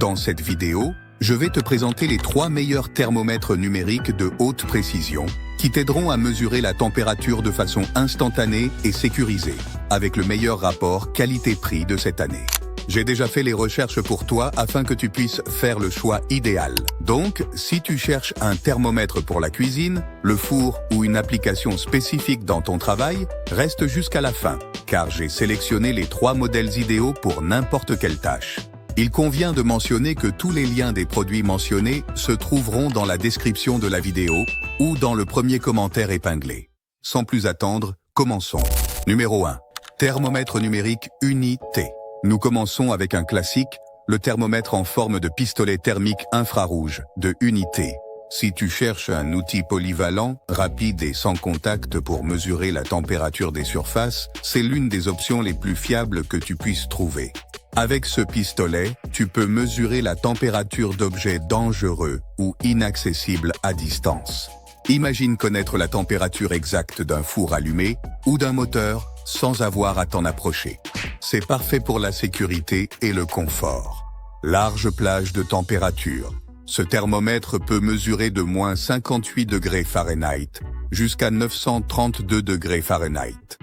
Dans cette vidéo, je vais te présenter les 3 meilleurs thermomètres numériques de haute précision qui t'aideront à mesurer la température de façon instantanée et sécurisée, avec le meilleur rapport qualité-prix de cette année. J'ai déjà fait les recherches pour toi afin que tu puisses faire le choix idéal. Donc, si tu cherches un thermomètre pour la cuisine, le four ou une application spécifique dans ton travail, reste jusqu'à la fin, car j'ai sélectionné les 3 modèles idéaux pour n'importe quelle tâche. Il convient de mentionner que tous les liens des produits mentionnés se trouveront dans la description de la vidéo ou dans le premier commentaire épinglé. Sans plus attendre, commençons. Numéro 1. Thermomètre numérique Uni-T. Nous commençons avec un classique, le thermomètre en forme de pistolet thermique infrarouge de Uni-T. Si tu cherches un outil polyvalent, rapide et sans contact pour mesurer la température des surfaces, c'est l'une des options les plus fiables que tu puisses trouver. Avec ce pistolet, tu peux mesurer la température d'objets dangereux ou inaccessibles à distance. Imagine connaître la température exacte d'un four allumé ou d'un moteur sans avoir à t'en approcher. C'est parfait pour la sécurité et le confort. Large plage de température. Ce thermomètre peut mesurer de moins 58 degrés Fahrenheit jusqu'à 932 degrés Fahrenheit.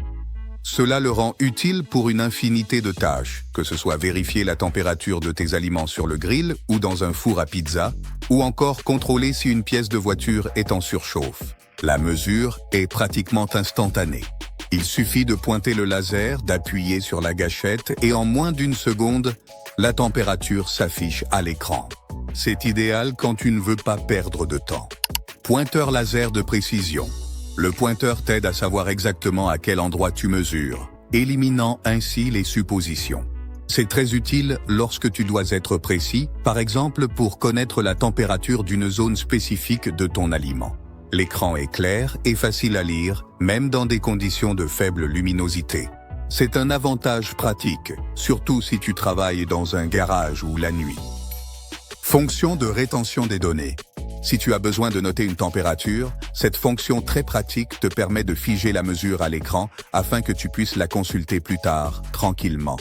Cela le rend utile pour une infinité de tâches, que ce soit vérifier la température de tes aliments sur le grill ou dans un four à pizza, ou encore contrôler si une pièce de voiture est en surchauffe. La mesure est pratiquement instantanée. Il suffit de pointer le laser, d'appuyer sur la gâchette et en moins d'1 seconde, la température s'affiche à l'écran. C'est idéal quand tu ne veux pas perdre de temps. Pointeur laser de précision. Le pointeur t'aide à savoir exactement à quel endroit tu mesures, éliminant ainsi les suppositions. C'est très utile lorsque tu dois être précis, par exemple pour connaître la température d'une zone spécifique de ton aliment. L'écran est clair et facile à lire, même dans des conditions de faible luminosité. C'est un avantage pratique, surtout si tu travailles dans un garage ou la nuit. Fonction de rétention des données. Si tu as besoin de noter une température, cette fonction très pratique te permet de figer la mesure à l'écran afin que tu puisses la consulter plus tard, tranquillement.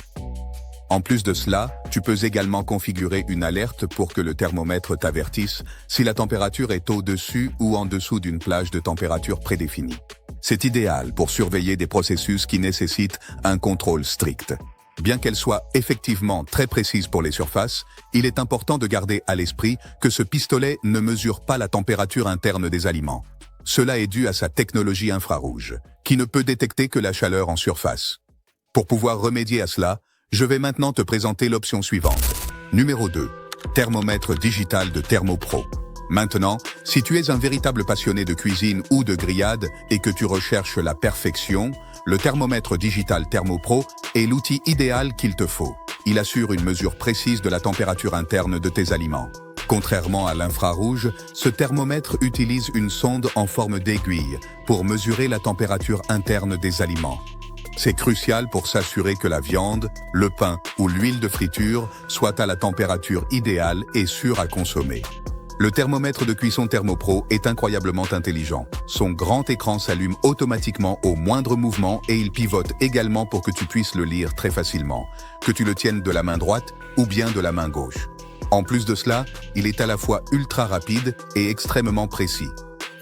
En plus de cela, tu peux également configurer une alerte pour que le thermomètre t'avertisse si la température est au-dessus ou en dessous d'une plage de température prédéfinie. C'est idéal pour surveiller des processus qui nécessitent un contrôle strict. Bien qu'elle soit effectivement très précise pour les surfaces, il est important de garder à l'esprit que ce pistolet ne mesure pas la température interne des aliments. Cela est dû à sa technologie infrarouge, qui ne peut détecter que la chaleur en surface. Pour pouvoir remédier à cela, je vais maintenant te présenter l'option suivante. Numéro 2. Thermomètre digital de Thermopro. Maintenant, si tu es un véritable passionné de cuisine ou de grillade et que tu recherches la perfection, le thermomètre digital Thermopro est l'outil idéal qu'il te faut. Il assure une mesure précise de la température interne de tes aliments. Contrairement à l'infrarouge, ce thermomètre utilise une sonde en forme d'aiguille pour mesurer la température interne des aliments. C'est crucial pour s'assurer que la viande, le pain ou l'huile de friture soient à la température idéale et sûre à consommer. Le thermomètre de cuisson Thermopro est incroyablement intelligent. Son grand écran s'allume automatiquement au moindre mouvement et il pivote également pour que tu puisses le lire très facilement, que tu le tiennes de la main droite ou bien de la main gauche. En plus de cela, il est à la fois ultra rapide et extrêmement précis.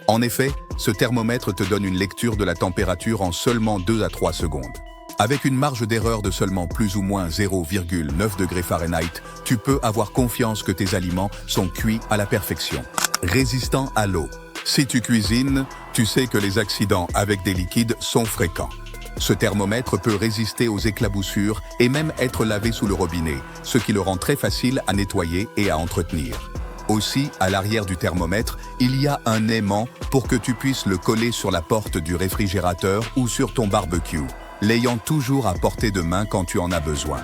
En effet, ce thermomètre te donne une lecture de la température en seulement 2 à 3 secondes. Avec une marge d'erreur de seulement plus ou moins 0,9 degrés Fahrenheit, tu peux avoir confiance que tes aliments sont cuits à la perfection. Résistant à l'eau. Si tu cuisines, tu sais que les accidents avec des liquides sont fréquents. Ce thermomètre peut résister aux éclaboussures et même être lavé sous le robinet, ce qui le rend très facile à nettoyer et à entretenir. Aussi, à l'arrière du thermomètre, il y a un aimant pour que tu puisses le coller sur la porte du réfrigérateur ou sur ton barbecue, l'ayant toujours à portée de main quand tu en as besoin.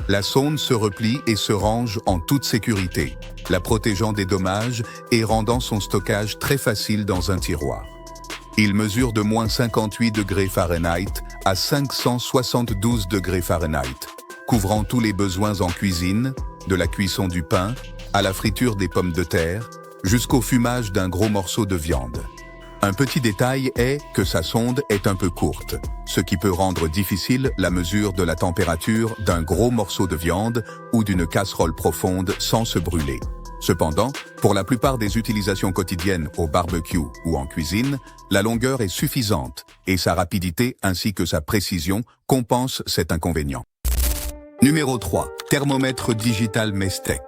La sonde se replie et se range en toute sécurité, la protégeant des dommages et rendant son stockage très facile dans un tiroir. Il mesure de moins 58 degrés Fahrenheit à 572 degrés Fahrenheit, couvrant tous les besoins en cuisine, de la cuisson du pain à la friture des pommes de terre, jusqu'au fumage d'un gros morceau de viande. Un petit détail est que sa sonde est un peu courte, ce qui peut rendre difficile la mesure de la température d'un gros morceau de viande ou d'une casserole profonde sans se brûler. Cependant, pour la plupart des utilisations quotidiennes au barbecue ou en cuisine, la longueur est suffisante et sa rapidité ainsi que sa précision compensent cet inconvénient. Numéro 3. Thermomètre digital Mestec.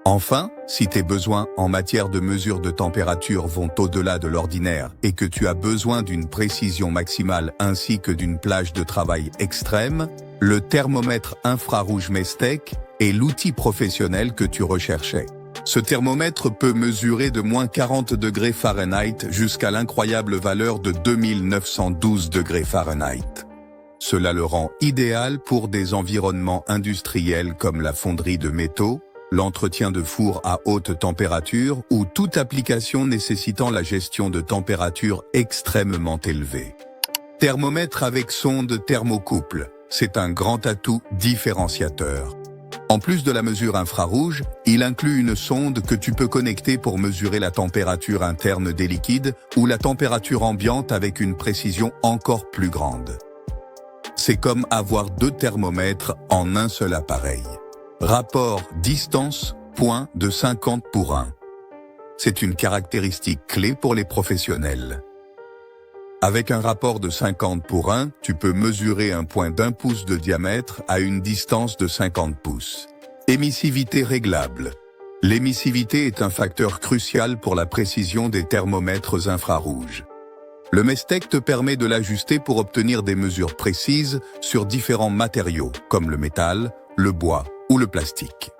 Enfin, si tes besoins en matière de mesure de température vont au-delà de l'ordinaire et que tu as besoin d'une précision maximale ainsi que d'une plage de travail extrême, le thermomètre infrarouge Mestec est l'outil professionnel que tu recherchais. Ce thermomètre peut mesurer de moins 40 degrés Fahrenheit jusqu'à l'incroyable valeur de 2912 degrés Fahrenheit. Cela le rend idéal pour des environnements industriels comme la fonderie de métaux, l'entretien de fours à haute température ou toute application nécessitant la gestion de températures extrêmement élevées. Thermomètre avec sonde thermocouple, c'est un grand atout différenciateur. En plus de la mesure infrarouge, il inclut une sonde que tu peux connecter pour mesurer la température interne des liquides ou la température ambiante avec une précision encore plus grande. C'est comme avoir 2 thermomètres en un seul appareil. Rapport distance-point de 50:1. C'est une caractéristique clé pour les professionnels. Avec un rapport de 50:1, tu peux mesurer un point d'1 pouce de diamètre à une distance de 50 pouces. Émissivité réglable. L'émissivité est un facteur crucial pour la précision des thermomètres infrarouges. Le Mestec te permet de l'ajuster pour obtenir des mesures précises sur différents matériaux, comme le métal, le bois ou le plastique.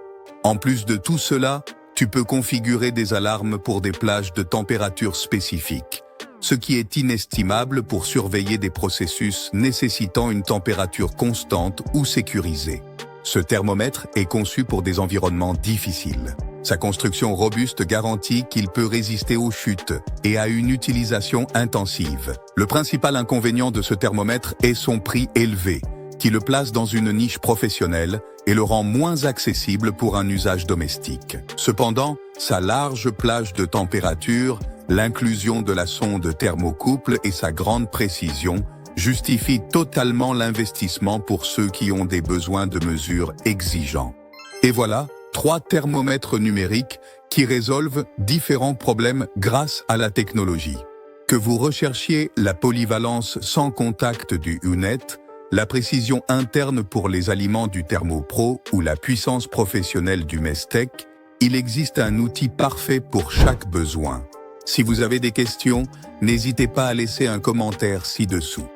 En plus de tout cela, tu peux configurer des alarmes pour des plages de température spécifiques, ce qui est inestimable pour surveiller des processus nécessitant une température constante ou sécurisée. Ce thermomètre est conçu pour des environnements difficiles. Sa construction robuste garantit qu'il peut résister aux chutes et à une utilisation intensive. Le principal inconvénient de ce thermomètre est son prix élevé, qui le place dans une niche professionnelle et le rend moins accessible pour un usage domestique. Cependant, sa large plage de température, l'inclusion de la sonde thermocouple et sa grande précision justifient totalement l'investissement pour ceux qui ont des besoins de mesure exigeants. Et voilà, 3 thermomètres numériques qui résolvent différents problèmes grâce à la technologie. Que vous recherchiez la polyvalence sans contact du Hunet, la précision interne pour les aliments du ThermoPro ou la puissance professionnelle du Mestec, il existe un outil parfait pour chaque besoin. Si vous avez des questions, n'hésitez pas à laisser un commentaire ci-dessous.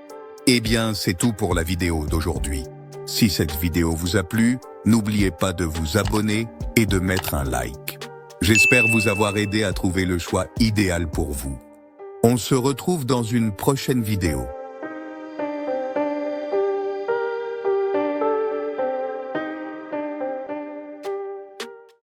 Eh bien, c'est tout pour la vidéo d'aujourd'hui. Si cette vidéo vous a plu, n'oubliez pas de vous abonner et de mettre un like. J'espère vous avoir aidé à trouver le choix idéal pour vous. On se retrouve dans une prochaine vidéo.